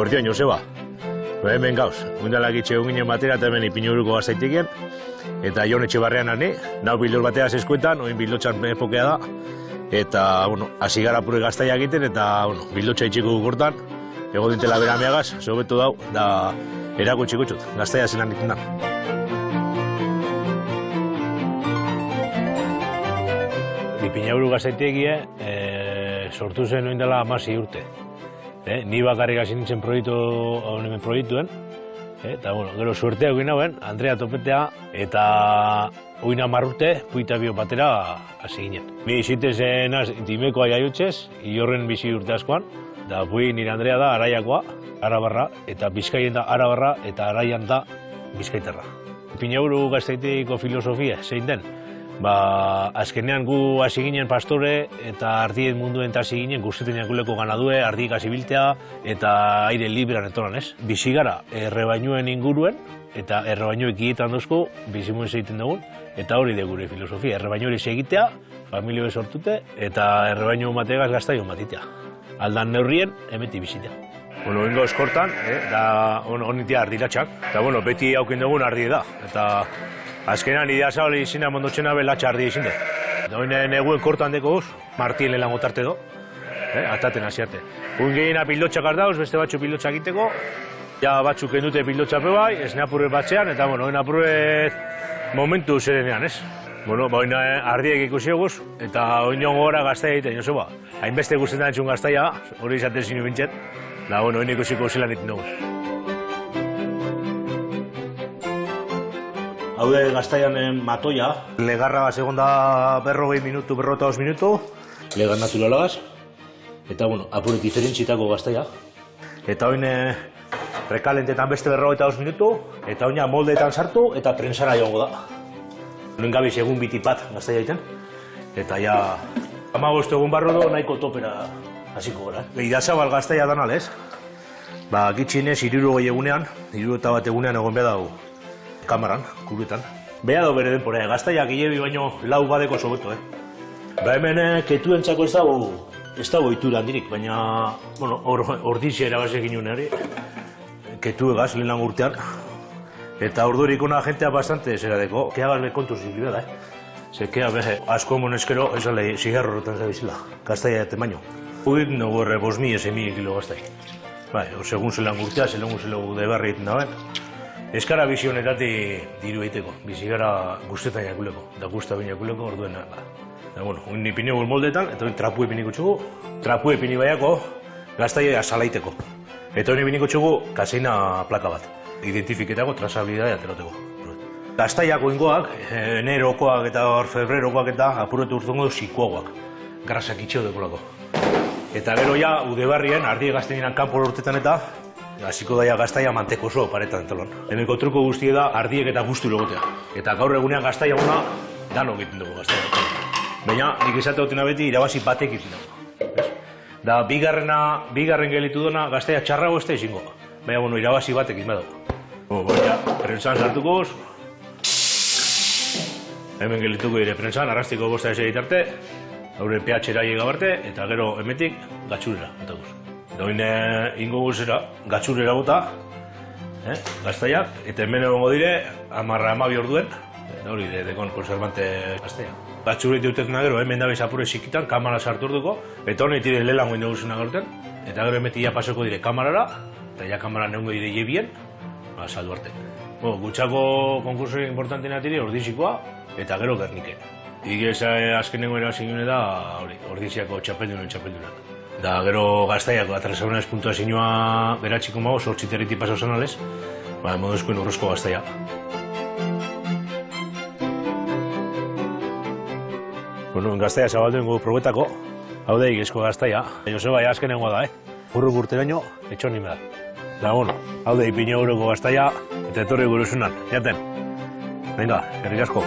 Eguerdion, Joseba. Hemen gauz, guindalak itxe ginen batera eta hemen Ipiñuburuko gaztaitekien. Eta Jon Etxebarrian ani, nau bildor bateaz eskuetan, oin bildotxan epokea da. Eta, hasi gara pure gaztaia egiten eta, bildotxa itxiko gurtan. Ego dintela bera meagaz, sobetu dau, da erako txiko txut, gaztaia zelan ditzen da. Ipiñaburu gaztaitekie sortu zen oin dela 16 urte. Ni bakarrik hasi nintzen proiektuen. Eta, gero suertea egin hauen, Andrea topetea, eta oin 10 urte, puita bio batera hasi ginen. Ni izitezen intimekoa jaiutxez, horren bizi urte askoan, da pui nire Andrea da Araiakoa, Arabarra, eta Bizkaien da Arabarra, eta Araian da Bizkaiterra. Ipiñaburu gaztaiteiko filosofia, zein den? Azkenean gu hasi ginen pastore eta ardien munduen hasi ginen guztetan jakuleko ganadue, ardiek hasi biltea eta aire librean etoran, ez? Bizi gara errebainuen inguruen eta errebainuek egiten duzko bizimuen egiten dugun eta hori de gure filosofia. Errebainu hori segitea, familioe sortute eta errebainu mategaz gaztaio matitea. Aldan neurrien, emeti bizitea. Ingo eskortan, da honitea ardilatxak, eta beti haukin dugun ardi da. Azkenean, idea zabali izina mondotxena belatxa ardi izinde. Da hoinen eguen kortan deko guz, Martien lehenango tarte do, ataten hasiarte. Uin gehiena pildotxak ardauz, beste batzu pildotxak egiteko, ja batzuk endute pildotxape bai, ez neapurret batzean, eta hoin apurret momentu zerenean, ez? Hoin ardiek ikusi eguz, eta hoin jongo gora gaztaia egiten, Joseba. Hainbeste guztetan entzun gaztaia, hori izaten zinu bintxet, da hoin ikusiko zelan egiten dugu. Haude gaztaianen matoia. Legarra segon da 40 minutu, 42 minutu. Legar naturalagaz. Eta, apuret diferentzitako gaztaia. Eta oin rekalentetan beste 42 minutu. Eta oin moldeetan sartu eta prensara joango da. Noin gabiz egun bitipat gaztaia egiten. Eta ja, 15 egun barro do nahiko topera hasiko gara. Idazabal gaztaia dan alez. Gitxinez, 60 egunean, 61 egunean egon behar dago. Kamaran, kuruetan. Beha do bere denpora, gaztaiak hilebi baino lau badeko sobeto, hemen ketuentzako ez dago itura handirik, baina, ordizia erabazek ginen ere, ketuegaz, lehen urtean. Eta ordurik ona jentea bastante zeradeko, keagaz be kontuz zibli beda, Ze kea be, asko moneskero, esale, zigarro horretan zabizela, gaztaia jaten baino. Huit nago 5.000 kilo gaztai. Segun zelan urtea, zelan debarri egiten dauen. Eskara bizionetatik diru egiteko, bizi gara guztetan jakuleko, da guzta bin jakuleko orduen. Oin ipinegu moldetan, eta oin trapu epiniko txugu, trapu epini baiako gaztaia salaiteko. Eta oin epiniko txugu kaseina plaka bat, identifiketako, trazabilidadea ateroteko. Gaztaiako ingoak, enerokoak eta febrerokoak eta apuretu urtzongo zikoagoak, grasak itxeo dekolako. Eta gero ja, udebarrien, ardi gaztainan kanpo urtetan eta hasiko daia gaztaia manteko oso paretan entalon. Hemeko truko guztie da ardiek eta guztu legotea. Eta gaur egunean gaztaia gona, dano egiten dugu gaztaia. Baina, nik esate dutena beti irabazi batek egiten dugu. Da, bigarren gelitu duna gaztaia txarrago ez da izango. Baina, irabazi batek egiten dugu. Baina, prentsan sartuko hemen gelituko dire prentsan, arrastiko bosta ez egitarte, haure pH-era llegabarte, eta gero hemetik gatxurera. Doin ingo guzera, gatxurera bota, gaztaiak, eta hemen egongo dire, 10-12 orduen, hori dekon konservante gaztaia. Gatxureit dutetena gero, hemen dabe zapure zikitan, kamara sartu orduko, eta honet dire lelango ingo guzena gaurten, eta gero hemetik ja pasoko dire kamarara, eta ja kamara neongo dire jebien, saldu arte. Gutxako konkurso importantena tiri ordizikoa, eta gero Gernike. Igez azkenengo erabazin da, ordiziako txapeldunak. Da gero gaztaiako atresaunaz puntua zinua beratxiko mago, 8 territi pasau zanalez, moduzkoen urrozko gaztaia. Gaztaia zabalduen gu probetako, hau da igezko gaztaia. Joseba, azkenengoa da, Urruk urte baino, etxo nime da. Da, hau da Ipiñaburu gaztaia, eta etorri guruzunan, jaten. Venga, herrik asko.